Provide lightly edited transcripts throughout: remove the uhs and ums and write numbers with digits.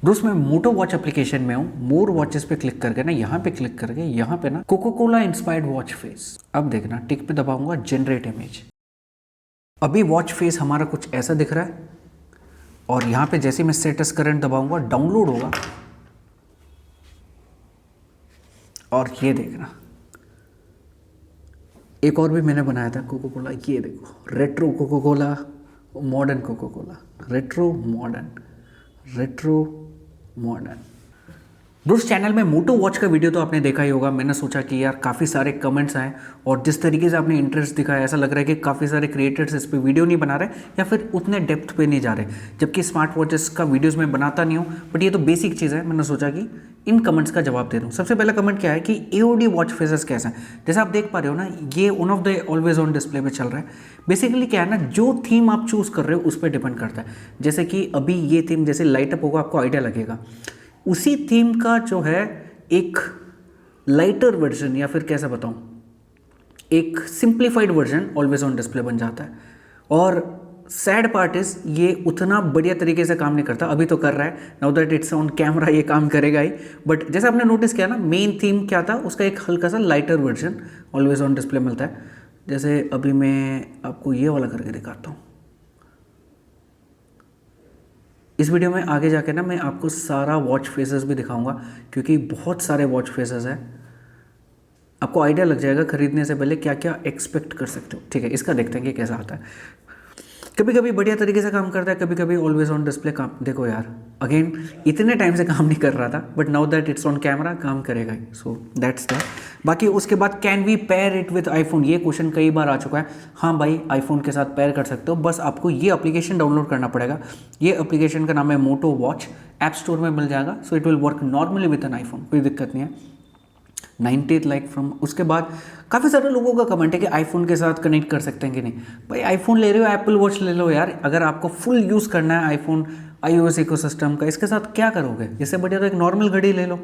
दोस्त मैं मोटो watch application में हूँ। मोर वॉचेस पे क्लिक करके ना यहाँ पे क्लिक करके यहाँ पे ना Coca Cola inspired watch face. अब देखना टिक पे दबाऊंगा जनरेट इमेज। अभी वॉच फेस हमारा कुछ ऐसा दिख रहा है और यहाँ पे जैसे मैं स्टेटस करंट दबाऊंगा डाउनलोड होगा और ये देखना एक और भी मैंने बनाया था कोको कोला। ये देखो retro Coca Cola, modern Coca Cola, retro modern, retro modern. दोस्त चैनल में मोटो वॉच का वीडियो तो आपने देखा ही होगा। मैंने सोचा कि यार काफ़ी सारे कमेंट्स आए और जिस तरीके से आपने इंटरेस्ट दिखाया ऐसा लग रहा है कि काफ़ी सारे क्रिएटर्स इस पे वीडियो नहीं बना रहे या फिर उतने डेप्थ पे नहीं जा रहे, जबकि स्मार्ट वॉचेस का वीडियोस मैं बनाता नहीं हूँ, बट ये तो बेसिक चीज़ है। मैंने सोचा कि इन कमेंट्स का जवाब दे दूँ। सबसे पहला कमेंट क्या है कि एओडी वॉच फेसेस कैसा है। जैसे आप देख पा रहे हो ना, ये one of the always on display में चल रहा है। बेसिकली क्या है ना, जो थीम आप चूज़ कर रहे हो उस पर डिपेंड करता है। जैसे कि अभी ये थीम जैसे लाइट अप होगा, आपको आइडिया लगेगा। उसी थीम का जो है एक लाइटर वर्जन या फिर कैसा बताऊं, एक simplified version always on display बन जाता है। और सैड पार्ट इज ये उतना बढ़िया तरीके से काम नहीं करता। अभी तो कर रहा है, now that it's on camera ये काम करेगा ही, बट जैसे आपने नोटिस किया ना, मेन थीम क्या था उसका एक हल्का सा lighter version always on display मिलता है। जैसे अभी मैं आपको ये वाला करके दिखाता हूँ। इस वीडियो में आगे जाके ना मैं आपको सारा वॉच फेसेस भी दिखाऊंगा, क्योंकि बहुत सारे वॉच फेसेस हैं। आपको आइडिया लग जाएगा खरीदने से पहले क्या क्या एक्सपेक्ट कर सकते हो। ठीक है, इसका देखते हैं कि कैसा आता है। कभी कभी बढ़िया तरीके से काम करता है, कभी कभी ऑलवेज ऑन डिस्प्ले काम। देखो यार, अगेन इतने टाइम से काम नहीं कर रहा था, but now that it's on camera काम करेगा ही। So that's that. बाकी उसके बाद can we pair it with iPhone, ये क्वेश्चन कई बार आ चुका है। हाँ भाई, आईफोन के साथ पेयर कर सकते हो, बस आपको ये एप्लीकेशन डाउनलोड करना पड़ेगा। ये एप्लीकेशन का नाम है मोटो वॉच, ऐप स्टोर में मिल जाएगा। So it will work normally with an iPhone, कोई दिक्कत नहीं है। 90 लाइक फ्रॉम। उसके बाद काफ़ी सारे लोगों का कमेंट है कि आईफोन के साथ कनेक्ट कर सकते हैं कि नहीं। भाई आईफोन ले रहे हो, एप्पल वॉच ले लो यार। अगर आपको फुल यूज़ करना है आईफोन iOS इकोसिस्टम का, इसके साथ क्या करोगे? इससे बढ़िया तो एक नॉर्मल घड़ी ले लो।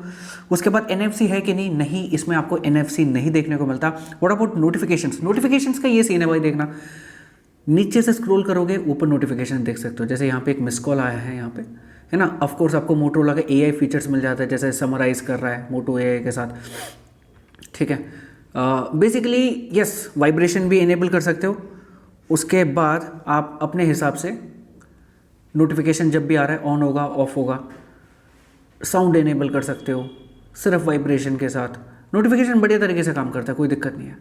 उसके बाद NFC है कि नहीं, नहीं, इसमें आपको NFC नहीं देखने को मिलता। What about notifications? नोटिफिकेशंस का ये सीन है भाई, देखना नीचे से स्क्रॉल करोगे ऊपर नोटिफिकेशन देख सकते हो। जैसे यहाँ पे एक मिस कॉल आया है यहाँ पे, है ना। ऑफकोर्स आपको मोटोरोला के AI फीचर्स मिल जाता है, जैसे समराइज कर रहा है मोटो AI के साथ। ठीक है, बेसिकली यस, वाइब्रेशन भी इनेबल कर सकते हो। उसके बाद आप अपने हिसाब से नोटिफिकेशन जब भी आ रहा है ऑन होगा ऑफ होगा, साउंड इनेबल कर सकते हो सिर्फ वाइब्रेशन के साथ। नोटिफिकेशन बढ़िया तरीके से काम करता है, कोई दिक्कत नहीं है।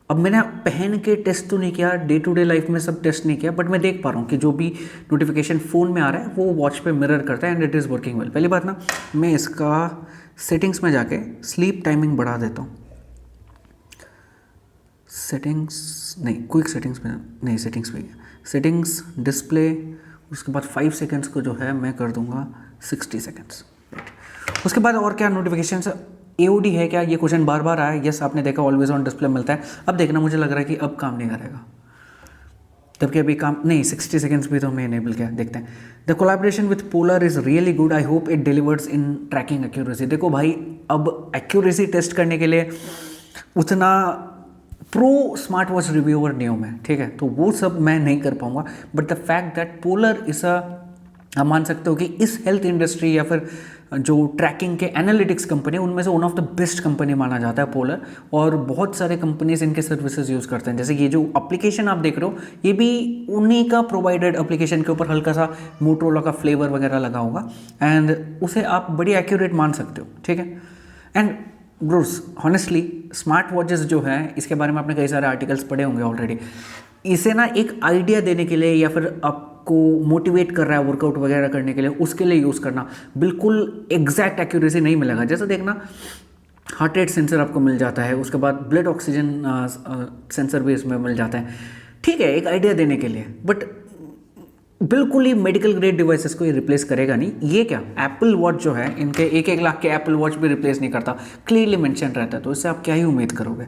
अब मैंने पहन के टेस्ट तो नहीं किया, डे टू डे लाइफ में सब टेस्ट नहीं किया, बट मैं देख पा रहा हूँ कि जो भी नोटिफिकेशन फ़ोन में आ रहा है वो वॉच पे मिरर करता है and it is working well. पहली बात ना, मैं इसका सेटिंग्स में जाके स्लीप टाइमिंग बढ़ा देता हूँ। सेटिंग्स नहीं, क्विक सेटिंग्स में नहीं, सेटिंग्स में सेटिंग्स डिस्प्ले। उसके बाद 5 सेकेंड्स को जो है मैं कर दूंगा 60 सेकेंड्स। उसके बाद और क्या नोटिफिकेशन AOD है क्या, ये क्वेश्चन बार बार आया। यस, आपने देखा ऑलवेज ऑन डिस्प्ले मिलता है। अब देखना, मुझे लग रहा है कि अब काम नहीं करेगा, जबकि अभी काम नहीं, 60 सेकेंड्स भी तो हमें इनेबल किया। देखते हैं। The collaboration with Polar is really good, I hope it delivers in tracking accuracy. देखो भाई, अब एक्यूरेसी टेस्ट करने के लिए उतना प्रो स्मार्ट वॉच रिव्यूअर नहीं हूँ मैं, ठीक है, तो वो सब मैं नहीं कर पाऊंगा। But the fact that polar is आप मान सकते हो कि इस हेल्थ इंडस्ट्री या फिर जो ट्रैकिंग के एनालिटिक्स कंपनी, उनमें से one of the best company माना जाता है पोलर। और बहुत सारे कंपनीज इनके सर्विसेज यूज़ करते हैं। जैसे ये जो एप्लीकेशन आप देख रहे हो, ये भी उन्हीं का प्रोवाइडेड एप्लीकेशन के ऊपर हल्का सा मोटोरोला का फ्लेवर वगैरह लगा होगा एंड उसे आप बड़ी एक्यूरेट मान सकते हो। ठीक है, and Bros honestly smart watches जो है, इसके बारे में आपने कई सारे आर्टिकल्स पढ़े होंगे ऑलरेडी। इसे ना एक आइडिया देने के लिए या फिर आपको मोटिवेट कर रहा है वर्कआउट वगैरह करने के लिए, उसके लिए यूज़ करना। बिल्कुल एग्जैक्ट एक्यूरेसी नहीं मिलेगा। जैसे देखना, हार्ट रेट सेंसर आपको मिल जाता है, उसके बाद ब्लड ऑक्सीजन सेंसर भी इसमें मिल जाता है। ठीक है, एक आइडिया देने के लिए, बट बिल्कुल ही मेडिकल ग्रेड डिवाइसेस को ये रिप्लेस करेगा नहीं। ये क्या, एप्पल वॉच जो है, इनके 1-1 लाख के एप्पल वॉच भी रिप्लेस नहीं करता, क्लियरली मेंशन रहता है, तो इससे आप क्या ही उम्मीद करोगे।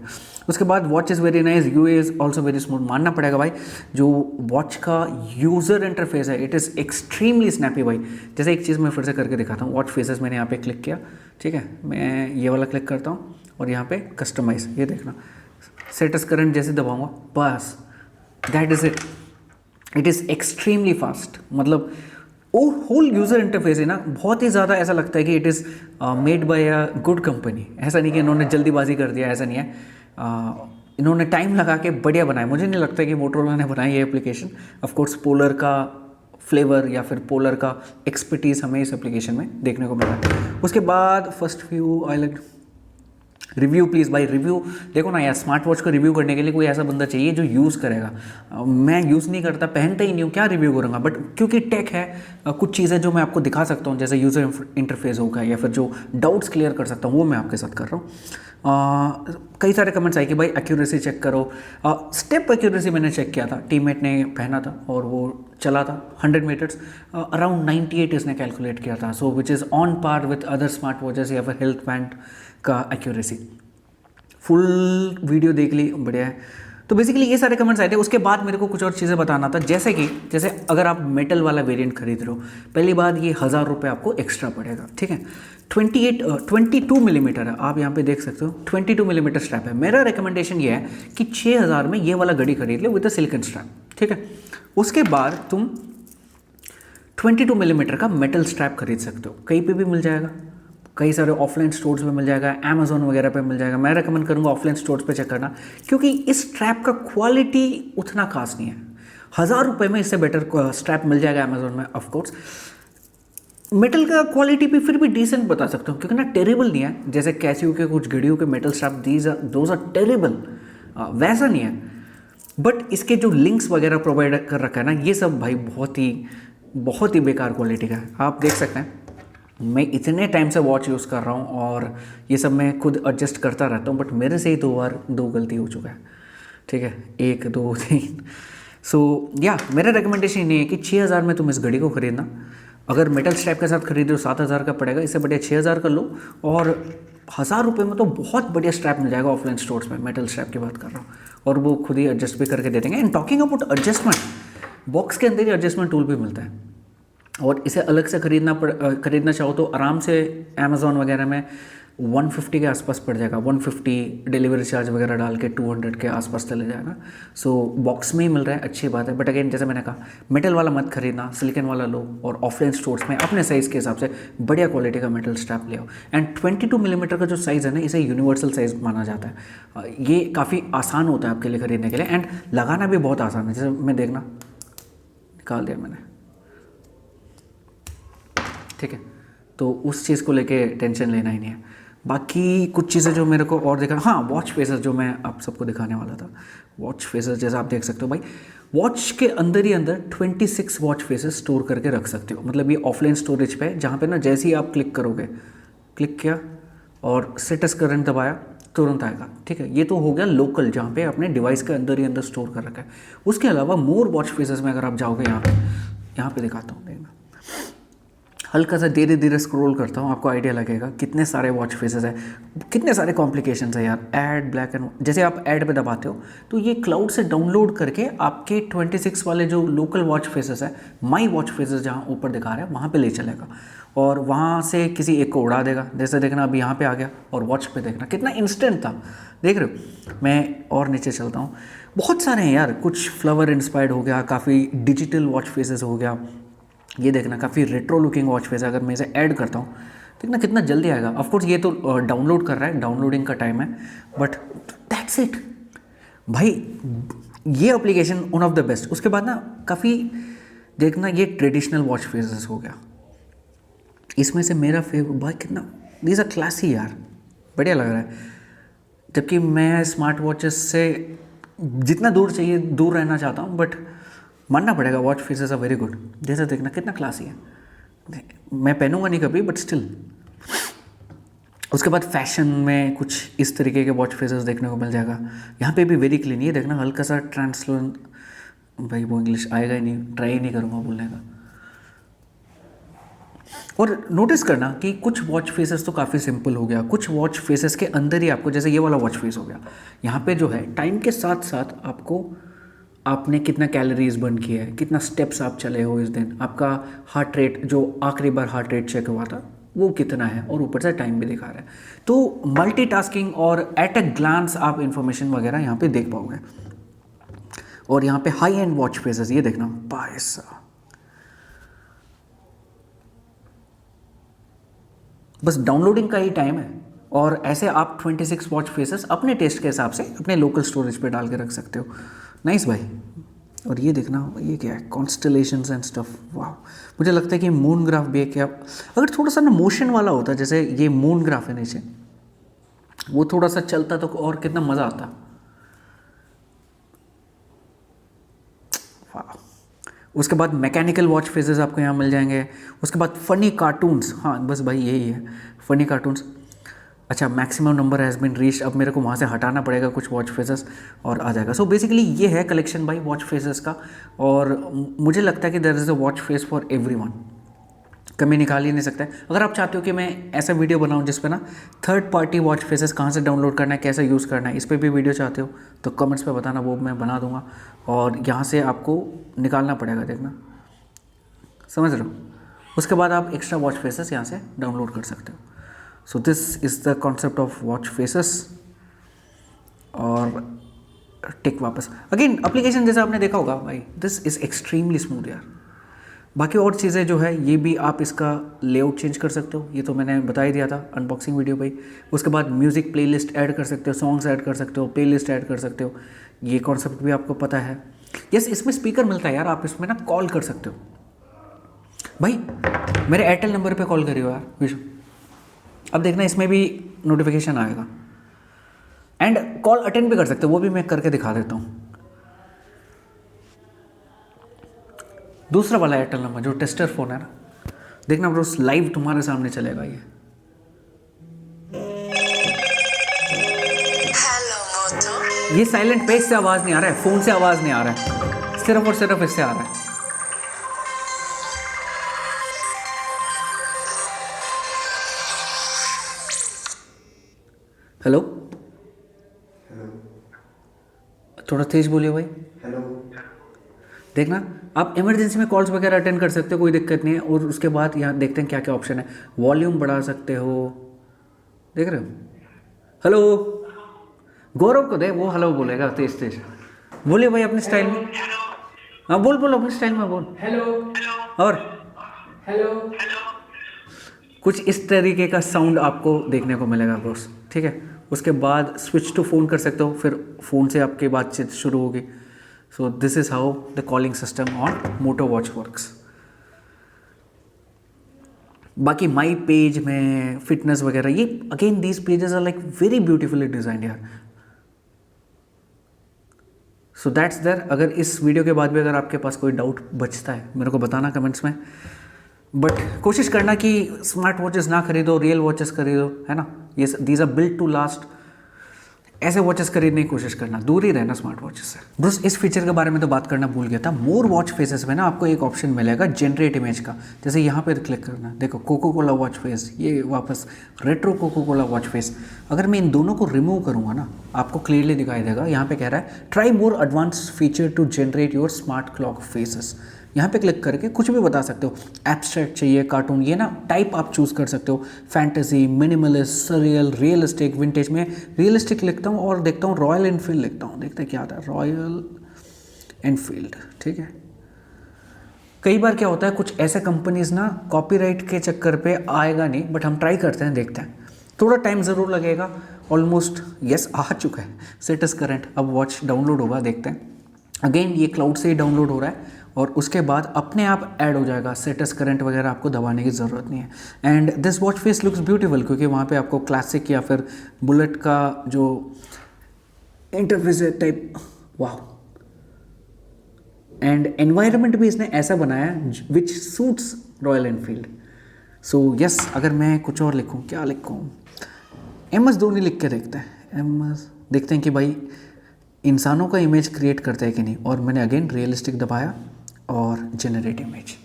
उसके बाद watch is very nice, UI is also very smooth. मानना पड़ेगा भाई, जो वॉच का यूज़र इंटरफेस है, इट इज़ एक्सट्रीमली स्नैपी भाई। जैसे एक चीज़ मैं फिर से करके दिखाता हूँ। वॉच फेसेस मैंने यहाँ पे क्लिक किया, ठीक है, मैं ये वाला क्लिक करता हूँ और यहाँ पे कस्टमाइज, ये देखना, सेटस करंट जैसे दबाऊँगा, बस that is it. It is extremely fast. मतलब वो होल यूज़र इंटरफेस है ना, बहुत ही ज़्यादा ऐसा लगता है कि it is made by a good company. ऐसा नहीं कि इन्होंने जल्दीबाजी कर दिया, ऐसा नहीं है। इन्होंने टाइम लगा के बढ़िया बनाया। मुझे नहीं लगता कि मोटोरोला ने बनाई ये एप्लीकेशन। ऑफ कोर्स पोलर का फ्लेवर या फिर पोलर का एक्सपर्टीज़ हमें इस एप्लीकेशन में देखने को मिला। उसके बाद first view I like review please भाई, रिव्यू देखो ना यार, स्मार्ट वॉच को रिव्यू करने के लिए कोई ऐसा बंदा चाहिए जो यूज़ करेगा। मैं यूज़ नहीं करता, पहनता ही नहीं हूँ, क्या रिव्यू करूँगा। बट क्योंकि टेक है, कुछ चीज़ें जो मैं आपको दिखा सकता हूँ, जैसे यूज़र इंटरफेस होगा या फिर जो डाउट्स क्लियर कर सकता हूँ, वो मैं आपके साथ कर रहा हूँ। कई सारे कमेंट्स आए कि भाई एक्यूरेसी चेक करो। स्टेप एक्यूरेसी मैंने चेक किया था, टीममेट ने पहना था और वो चला था 100 मीटर्स अराउंड 98 इसने कैलकुलेट किया था। So which is on par with other smart watches या फिर हेल्थ बैंड का एक्यूरेसी। फुल वीडियो देख ली, बढ़िया है। तो बेसिकली ये सारे कमेंट्स आए थे। उसके बाद मेरे को कुछ और चीज़ें बताना था, जैसे अगर आप मेटल वाला वेरिएंट खरीद रहे हो, पहली बात ये 1000 रुपये आपको एक्स्ट्रा पड़ेगा, ठीक है। 22 मिलीमीटर है, आप यहाँ पे देख सकते हो 22 मिलीमीटर स्ट्रैप है। मेरा रिकमेंडेशन ये है कि 6000 में ये वाला घड़ी खरीद लो विद अ सिलिकन स्ट्रैप, ठीक है। उसके बाद तुम 22 मिलीमीटर का मेटल स्ट्रैप खरीद सकते हो, कहीं पे भी मिल जाएगा, कई सारे ऑफलाइन स्टोर्स पे मिल जाएगा, अमेजोन वगैरह पे मिल जाएगा। मैं रेकमेंड करूँगा ऑफलाइन स्टोर्स पे चेक करना, क्योंकि इस स्ट्रैप का क्वालिटी उतना खास नहीं है। 1000 रुपये में इससे बेटर स्ट्रैप मिल जाएगा अमेजोन में। ऑफकोर्स मेटल का क्वालिटी भी फिर भी डिसेंट बता सकता हूँ, क्योंकि ना टेरेबल नहीं है जैसे कैसियो के कुछ घड़ियों के metal strap those are terrible, वैसा नहीं है। बट इसके जो लिंक्स वगैरह प्रोवाइड कर रखा है ना, ये सब भाई बहुत ही बेकार क्वालिटी का है। आप देख सकते हैं मैं इतने टाइम से वॉच यूज़ कर रहा हूँ और ये सब मैं खुद एडजस्ट करता रहता हूँ, बट मेरे से ही 2 बार 2 गलती हो चुका है, ठीक है, 1 2 3। सो या मेरा रिकमेंडेशन ये है कि 6000 में तुम इस घड़ी को खरीदना। अगर मेटल स्ट्रैप के साथ खरीदो 7000 का पड़ेगा, इससे बढ़िया 6000 कर लो। और 1000 रुपये में तो बहुत बढ़िया स्ट्रैप मिल जाएगा ऑफलाइन स्टोर्स में, मेटल स्ट्रैप की बात कर रहा हूँ, और वो खुद ही एडजस्ट भी करके दे देंगे। And talking about adjustment, box के अंदर ही एडजस्टमेंट टूल भी मिलता है, और इसे अलग से खरीदना चाहो तो आराम से अमेज़ॉन वगैरह में 150 के आसपास पड़ जाएगा। 150 डिलीवरी चार्ज वगैरह डाल के 200 के आसपास चले जाएगा। सो बॉक्स में ही मिल रहा है, अच्छी बात है। बट अगेन जैसे मैंने कहा, मेटल वाला मत खरीदना, सिलिकन वाला लो, और ऑफलाइन स्टोर्स में अपने साइज़ के हिसाब से बढ़िया क्वालिटी का मेटल स्ट्रैप ले आओ। एंड 22 मिलीमीटर का जो साइज़ है ना, इसे यूनिवर्सल साइज़ माना जाता है। ये काफ़ी आसान होता है आपके लिए खरीदने के लिए, एंड लगाना भी बहुत आसान है। जैसे मैं देखना निकाल दिया मैंने, ठीक है, तो उस चीज़ को लेके टेंशन लेना ही नहीं है। बाकी कुछ चीज़ें जो मेरे को और देखा, हाँ वॉच फेसेस जो मैं आप सबको दिखाने वाला था। वॉच फेसेस जैसा आप देख सकते हो भाई, वॉच के अंदर ही अंदर 26 वॉच फेसेस स्टोर करके रख सकते हो। मतलब ये ऑफलाइन स्टोरेज पे है, जहाँ पे ना जैसे ही आप क्लिक करोगे, क्लिक किया और स्टेटस करंट दबाया, तुरंत आएगा, ठीक है। ये तो हो गया लोकल, जहाँ पे अपने डिवाइस के अंदर ही अंदर स्टोर कर रखा है। उसके अलावा मोर वॉच फेसेस में अगर आप जाओगे, यहाँ पे दिखाता हूँ, देखना, हल्का सा धीरे धीरे स्क्रॉल करता हूँ, आपको आइडिया लगेगा कितने सारे वॉच फेसेस है, कितने सारे कॉम्प्लिकेशंस है यार। ऐड ब्लैक एंड, जैसे आप ऐड पे दबाते हो तो ये क्लाउड से डाउनलोड करके आपके 26 वाले जो लोकल वॉच फेसेस है, माई वॉच फेसेस जहाँ ऊपर दिखा रहा है वहाँ पे ले चलेगा, और वहाँ से किसी एक को उड़ा देगा। जैसे देखना अभी यहाँ पे आ गया, और वॉच पे देखना कितना इंस्टेंट था, देख रहे हो। मैं और नीचे चलता हूँ, बहुत सारे हैं यार, कुछ फ्लावर इंस्पायर्ड हो गया, काफ़ी डिजिटल वॉच फेसेस हो गया। ये देखना काफ़ी रेट्रो लुकिंग वॉच फेस है। अगर मैं इसे ऐड करता हूँ, देखना कितना जल्दी आएगा। ऑफकोर्स ये तो डाउनलोड कर रहा है, डाउनलोडिंग का टाइम है, बट दैट्स इट भाई, ये application one of the best. उसके बाद ना काफ़ी देखना, ये ट्रेडिशनल वॉच फेसेस हो गया, इसमें से मेरा फेवरेट भाई कितना, दीज आर क्लासी यार, बढ़िया लग रहा है। जबकि मैं स्मार्ट वॉचेस से जितना दूर चाहिए दूर रहना चाहता हूँ, बट मानना पड़ेगा watch faces are very good. जैसे देखना कितना क्लासी है, मैं पहनूंगा नहीं कभी, बट स्टिल। उसके बाद फैशन में कुछ इस तरीके के वॉच फेसेस देखने को मिल जाएगा। यहाँ पे भी वेरी क्लीन, ये देखना हल्का सा ट्रांसलोन, भाई वो इंग्लिश आएगा ही नहीं, ट्राई ही नहीं करूँगा बोलने का। और नोटिस करना कि कुछ वॉच फेसेस तो काफ़ी सिंपल हो गया, कुछ वॉच फेसेस के अंदर ही आपको, जैसे ये वाला वॉच फेस हो गया, यहाँ पे जो है टाइम के साथ साथ आपको, आपने कितना कैलोरीज बर्न किया है, कितना स्टेप्स आप चले हो इस दिन, आपका हार्ट रेट, जो आखिरी बार हार्ट रेट चेक हुआ था वो कितना है, और ऊपर से टाइम भी दिखा रहा है। तो मल्टीटास्किंग और एट अ ग्लांस आप इंफॉर्मेशन वगैरह यहाँ पे देख पाओगे। और यहाँ पे हाई एंड वॉच फेसेस, ये देखना पैसा, बस डाउनलोडिंग का ही टाइम है। और ऐसे आप 26 वॉच फेसेस अपने टेस्ट के हिसाब से अपने लोकल स्टोरेज पे डाल के रख सकते हो। नाइस भाई। और ये देखना, ये क्या है, कॉन्स्टलेशंस एंड स्टफ। वाह, मुझे लगता है कि मून ग्राफ भी है क्या। अगर थोड़ा सा ना मोशन वाला होता, जैसे ये मून ग्राफ है नीचे, वो थोड़ा सा चलता तो और कितना मज़ा आता। वाह। उसके बाद मैकेनिकल वॉच फेसेस आपको यहाँ मिल जाएंगे। उसके बाद फ़नी कार्टून्स, हाँ बस भाई यही है, फ़नी कार्टून्स। अच्छा, maximum number has been reach, अब मेरे को वहाँ से हटाना पड़ेगा कुछ वॉच फेसेस और आ जाएगा। सो बेसिकली ये है कलेक्शन भाई वॉच फेसेस का। और मुझे लगता है कि there is a watch face for everyone, कमी निकाल ही नहीं सकता है। अगर आप चाहते हो कि मैं ऐसा वीडियो बनाऊं जिस पे ना थर्ड पार्टी वॉच फेसेस कहाँ से डाउनलोड करना है, कैसे यूज़ करना है, इस पर भी वीडियो चाहते हो तो कमेंट्स पे बताना, वो मैं बना दूंगा। और यहाँ से आपको निकालना पड़ेगा, देखना, समझ रहे हो। उसके बाद आप एक्स्ट्रा वॉच फेसेस यहाँ से डाउनलोड कर सकते हो। सो this is the concept of watch faces. और टिक वापस अगेन एप्लीकेशन जैसा आपने देखा होगा भाई, दिस इज़ एक्सट्रीमली स्मूथ यार। बाकी और चीज़ें जो है ये भी आप इसका लेआउट चेंज कर सकते हो, ये तो मैंने बता ही दिया था अनबॉक्सिंग वीडियो पे। उसके बाद म्यूज़िक प्लेलिस्ट ऐड कर सकते हो, सॉन्ग्स ऐड कर सकते हो, प्लेलिस्ट ऐड कर सकते हो, ये कॉन्सेप्ट भी आपको पता है। यस, इसमें स्पीकर मिलता है यार, आप इसमें ना कॉल कर सकते हो। भाई मेरे एयरटेल नंबर पे कॉल करियो यार विशु, अब देखना इसमें भी नोटिफिकेशन आएगा। एंड कॉल अटेंड भी कर सकते हो, वो भी मैं करके दिखा देता हूँ। दूसरा वाला एयरटेल नंबर जो टेस्टर फ़ोन है ना, देखना ब्रो लाइव तुम्हारे सामने चलेगा ये। ये साइलेंट पे, इससे आवाज़ नहीं आ रहा है, फ़ोन से आवाज़ नहीं आ रहा है, सिर्फ और सिर्फ इससे आ रहा है। हेलो, थोड़ा तेज बोलिए भाई। हेलो। देखना आप इमरजेंसी में कॉल्स वगैरह अटेंड कर सकते हो, कोई दिक्कत नहीं है। और उसके बाद यहाँ देखते हैं क्या क्या ऑप्शन है। वॉल्यूम बढ़ा सकते हो, देख रहे हो। हेलो, गौरव को दे, वो हेलो बोलेगा तेज तेज। बोलिए भाई अपने स्टाइल में। हाँ बोल बोल, अपने स्टाइल में बोल। हेलो। और हेलो। कुछ इस तरीके का साउंड आपको देखने को मिलेगा बॉस, ठीक है। उसके बाद स्विच टू फ़ोन कर सकते हो, फिर फ़ोन से आपकी बातचीत शुरू होगी। So this is how the calling system on Moto watch works. बाकी माई पेज में फिटनेस वगैरह, ये again these pages are like very beautifully designed यार। So that's there. अगर इस वीडियो के बाद भी अगर आपके पास कोई डाउट बचता है मेरे को बताना कमेंट्स में। बट कोशिश करना कि स्मार्ट वॉचेस ना खरीदो, रियल वॉचेस खरीदो, है ना। ये these are built to last. ऐसे वॉचेस खरीदने की कोशिश करना, दूर ही रहना स्मार्ट वॉचेस से। बस इस फीचर के बारे में तो बात करना भूल गया था। मोर वॉच फेसेस में ना आपको एक ऑप्शन मिलेगा जनरेट इमेज का। जैसे यहाँ पे क्लिक करना, देखो कोको कोला वॉच फेस, ये वापस retro Coca Cola watch face. अगर मैं इन दोनों को रिमूव करूँगा ना, आपको क्लियरली दिखाई देगा। यहाँ पे कह रहा है try more advance feature to generate your smart clock faces. यहाँ पे क्लिक करके कुछ भी बता सकते हो, एब्स्ट्रैक्ट चाहिए, कार्टून, ये ना टाइप आप चूज़ कर सकते हो। Fantasy, minimalist, surreal, realistic, vintage. में रियलिस्टिक लिखता हूँ और देखता हूँ रॉयल एनफील्ड लिखता हूँ, देखते हैं क्या आता है। रॉयल एनफील्ड, ठीक है। कई बार क्या होता है, कुछ ऐसे कंपनीज ना कॉपीराइट के चक्कर पे आएगा नहीं, बट हम ट्राई करते हैं, देखते हैं। थोड़ा टाइम ज़रूर लगेगा। ऑलमोस्ट यस आ चुका है सेटस करंट। अब वॉच डाउनलोड होगा, देखते हैं। अगेन ये क्लाउड से ही डाउनलोड हो रहा है और उसके बाद अपने आप ऐड हो जाएगा। सेटस करंट वगैरह आपको दबाने की ज़रूरत नहीं है। And this watch face looks beautiful, क्योंकि वहाँ पे आपको क्लासिक या फिर बुलेट का जो इंटरफेस टाइप, वाह। एंड एनवायरनमेंट भी इसने ऐसा बनाया which suits Royal Enfield. So yes, अगर मैं कुछ और लिखूँ, क्या लिखूँ, MS धोनी लिख के देखते हैं। MS देखते हैं कि भाई इंसानों का इमेज क्रिएट करता है कि नहीं। और मैंने अगेन रियलिस्टिक दबाया और generate image.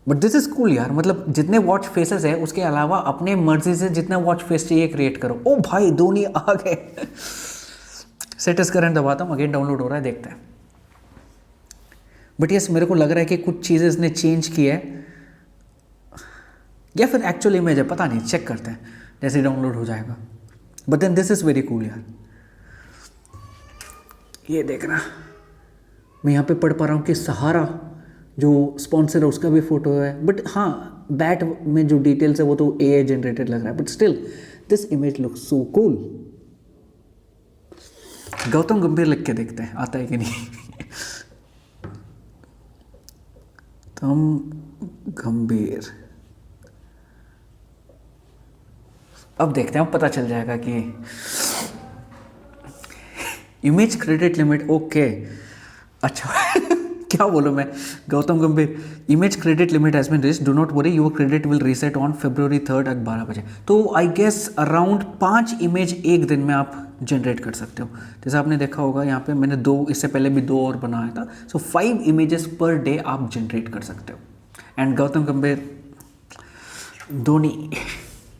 But this is cool यार, मतलब जितने वॉच फेसेस है उसके अलावा अपने मर्जी से जितना वॉच फेस चाहिए क्रिएट करो। ओ भाई धोनी आ गए। सेटस करंट दबाता हूँ, अगेन डाउनलोड हो रहा है, देखते हैं। बट यस, मेरे को लग रहा है कि कुछ चीज़ें इसने चेंज की है या फिर एक्चुअल इमेज है, पता नहीं, चेक करते हैं जैसे डाउनलोड हो जाएगा। But then this is very cool यार। ये देखना, मैं यहाँ पे पढ़ पा रहा हूँ कि सहारा जो स्पॉन्सर है उसका भी फ़ोटो है। बट हाँ, बैट में जो डिटेल्स है वो तो AI जनरेटेड लग रहा है, but still this image looks so cool. Gautam गंभीर लिख के देखते हैं आता है कि नहीं। गौतम गंभीर, अब देखते हैं, अब पता चल जाएगा कि इमेज क्रेडिट लिमिट, ओके अच्छा। क्या बोलूँ मैं, Gautam Gambhir, image credit limit has been reached, do not worry your credit will reset on February 3rd at 12 बजे। तो आई गेस अराउंड 5 इमेज एक दिन में आप जनरेट कर सकते हो। जैसे आपने देखा होगा यहाँ पे मैंने 2, इससे पहले भी 2 और बनाया था। सो 5 इमेजेस पर डे आप जनरेट कर सकते हो। एंड गौतम गंभीर, धोनी